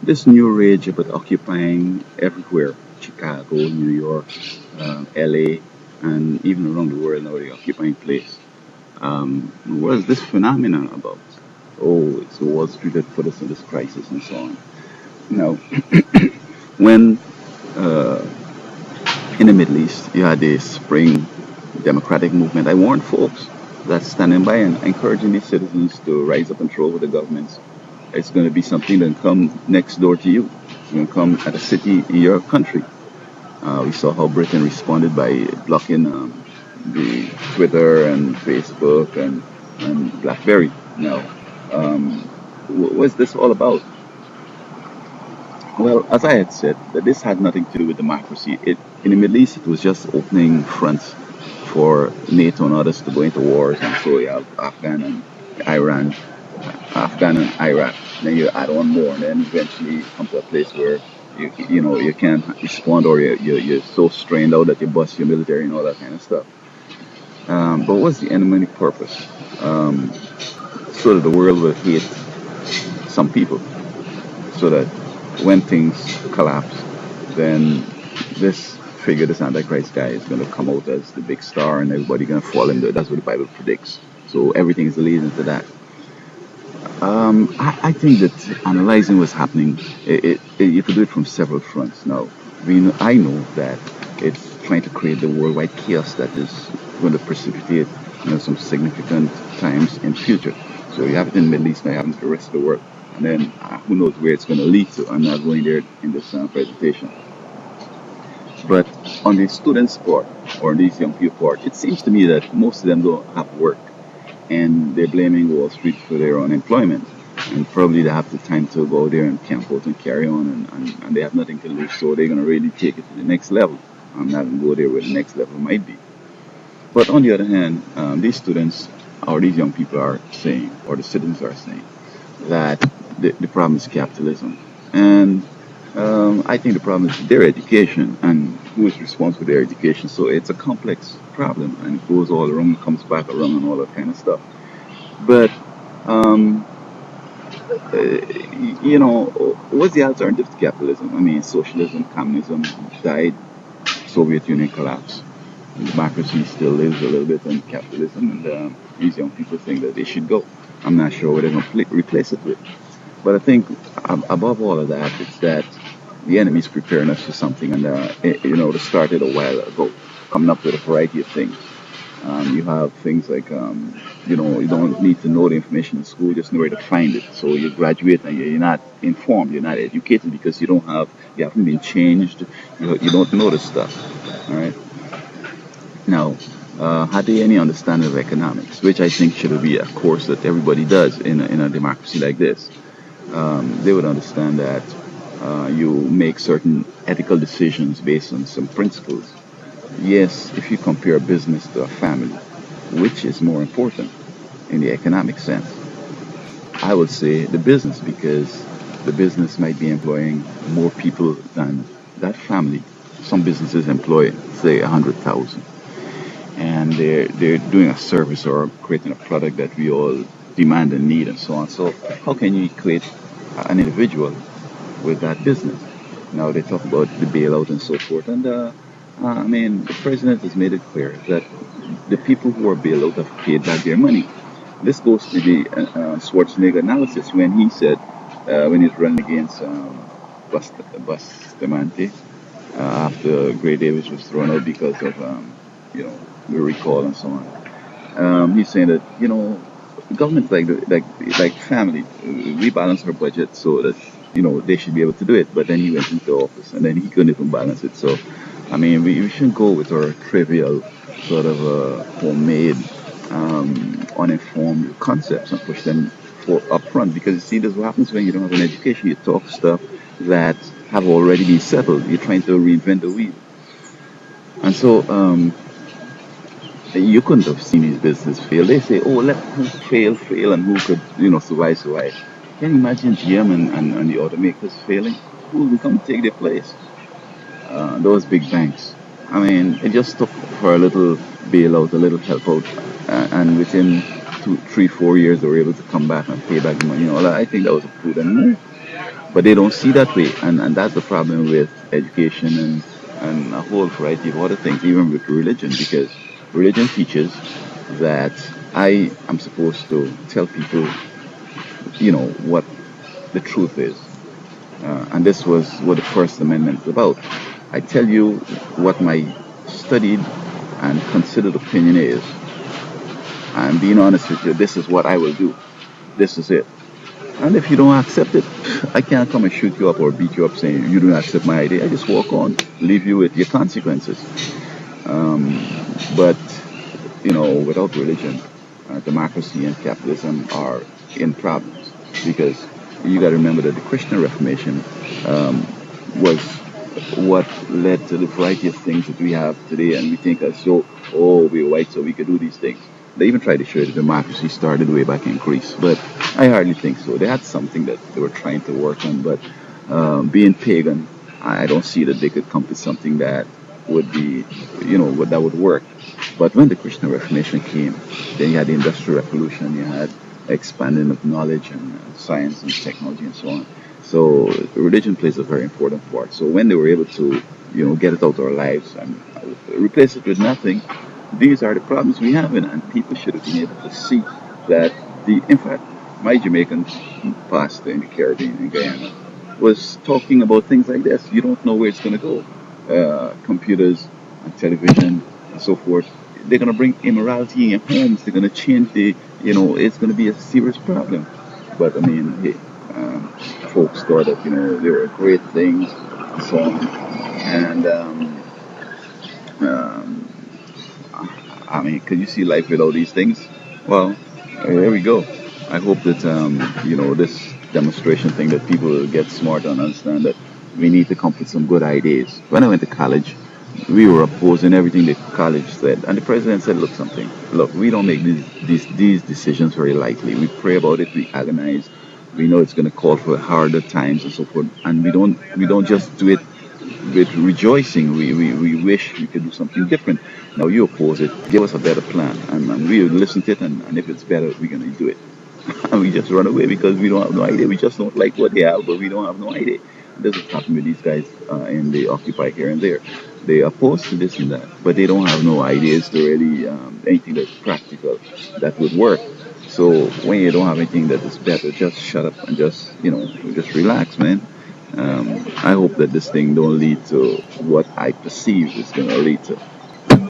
this new rage about occupying everywhere, Chicago, New York, LA, and even around the world now, they're occupying place. What is this phenomenon about? Oh, it's Wall Street that put us in this crisis and so on. Now, when in the Middle East you had the spring democratic movement, I warned folks that standing by and encouraging these citizens to rise up and throw over the governments, it's going to be something that come next door to you. It's going to come at a city in your country. We saw how Britain responded by blocking the Twitter and Facebook and BlackBerry. Now, um, what's this all about? Well, as I had said, that this had nothing to do with democracy. In the Middle East, it was just opening fronts for NATO and others to go into wars, and so you have Iran, Afghan and Iraq. Then you add on more, and then eventually come to a place where you can't respond, or you're so strained out that you bust your military and all that kind of stuff. But what's the enemy purpose? Um, so that the world will hate some people, so that when things collapse, then this figure, this Antichrist guy, is going to come out as the big star, and everybody going to fall into it. That's what the Bible predicts. So everything is leading to that. I think that analyzing what's happening, you could do it from several fronts. Now, I know that it's trying to create the worldwide chaos that is going to precipitate, some significant times in future. So you have it in the Middle East, now you have it in the rest of the world, and then who knows where it's going to lead to. I'm not going there in this presentation. But on the students' part, or these young people part, it seems to me that most of them don't have work, and they're blaming Wall Street for their unemployment. And probably they have the time to go there and camp out and carry on, and they have nothing to lose, so they're going to really take it to the next level. I'm not going to go there where the next level might be. But on the other hand, these students or these young people are saying, or the citizens are saying, that the problem is capitalism. And I think the problem is their education and who is responsible for their education. So it's a complex problem, and it goes all around, comes back around, and all that kind of stuff. But um, what's the alternative to capitalism? I mean, socialism, communism died, Soviet Union collapsed. And democracy still lives a little bit in capitalism, and these young people think that they should go. I'm not sure what they're going to replace it with. But I think above all of that, it's that the enemy is preparing us for something, and they started a while ago, coming up with a variety of things. You have things like, you don't need to know the information in school, just know where to find it. So you graduate and you're not informed, you're not educated because you haven't been changed, you don't know the stuff. All right. Now, had they any understanding of economics, which I think should be a course that everybody does in a democracy like this, they would understand that you make certain ethical decisions based on some principles. Yes, if you compare business to a family, which is more important in the economic sense? I would say the business, because the business might be employing more people than that family. Some businesses employ, say, 100,000, and they're doing a service or creating a product that we all demand and need and so on. So how can you equate an individual with that business? Now they talk about the bailout and so forth, and I mean the president has made it clear that the people who are bailed out have paid back their money. This goes to the Schwarzenegger analysis when he said, when he's running against Bustamante, after Gray Davis was thrown out because of the recall and so on. He's saying that governments like family, we balance our budget so that they should be able to do it. But then he went into office and then he couldn't even balance it. So I mean, we shouldn't go with our trivial sort of homemade, uninformed concepts and push them for up front, because you see, this is what happens when you don't have an education. You talk stuff that have already been settled. You're trying to reinvent the wheel, and so you couldn't have seen these businesses fail. They say, oh, let who fail, and who could, survive. Can you imagine GM and the automakers failing? Who will come take their place? Those big banks. I mean, it just took for a little bailout, a little help out, and within 2, 3, 4 years, they were able to come back and pay back the money. I think that was a prudent move. but they don't see that way, and that's the problem with education and a whole variety of other things, even with religion, because religion teaches that I am supposed to tell people, what the truth is. And this was what the First Amendment is about. I tell you what my studied and considered opinion is. I'm being honest with you. This is what I will do. This is it. And if you don't accept it, I can't come and shoot you up or beat you up saying you don't accept my idea. I just walk on, leave you with your consequences. But without religion, democracy and capitalism are in problems because you got to remember that the Christian Reformation was what led to the variety of things that we have today, and we think as though, oh, we're white, so we could do these things. They even tried to show that democracy started way back in Greece, but I hardly think so. They had something that they were trying to work on, but being pagan, I don't see that they could come to something that would be, that would work. But when the Christian Reformation came, then you had the Industrial Revolution, you had expanding of knowledge and science and technology and so on. So religion plays a very important part. So when they were able to, get it out of our lives and replace it with nothing, these are the problems we have, and people should have been able to see that in fact, my Jamaican pastor in the Caribbean, in Guyana, was talking about things like this. You don't know where it's going to go. Computers and television and so forth. They're going to bring immorality in your homes. They're going to change it's going to be a serious problem. But I mean, hey, folks thought that, they were great things and so on. And, um, I mean, can you see life without these things? Well, there we go. I hope that this demonstration thing that people will get smart and understand that we need to come up with some good ideas. When I went to college, we were opposing everything the college said, and the president said, Look, we don't make these decisions very lightly. We pray about it, we agonize, we know it's going to call for harder times and so forth, and we don't just do it with rejoicing. We wish we could do something different. Now you oppose it. Give us a better plan, and we will listen to it. And if it's better, we're gonna do it. And we just run away because we don't have no idea. We just don't like what they have, but we don't have no idea. This is happening with these guys in the Occupy here and there. They are opposed to this and that, but they don't have no ideas to really anything that's practical that would work. So when you don't have anything that is better, just shut up and just relax, man. I hope that this thing don't lead to what I perceive it's going to lead to.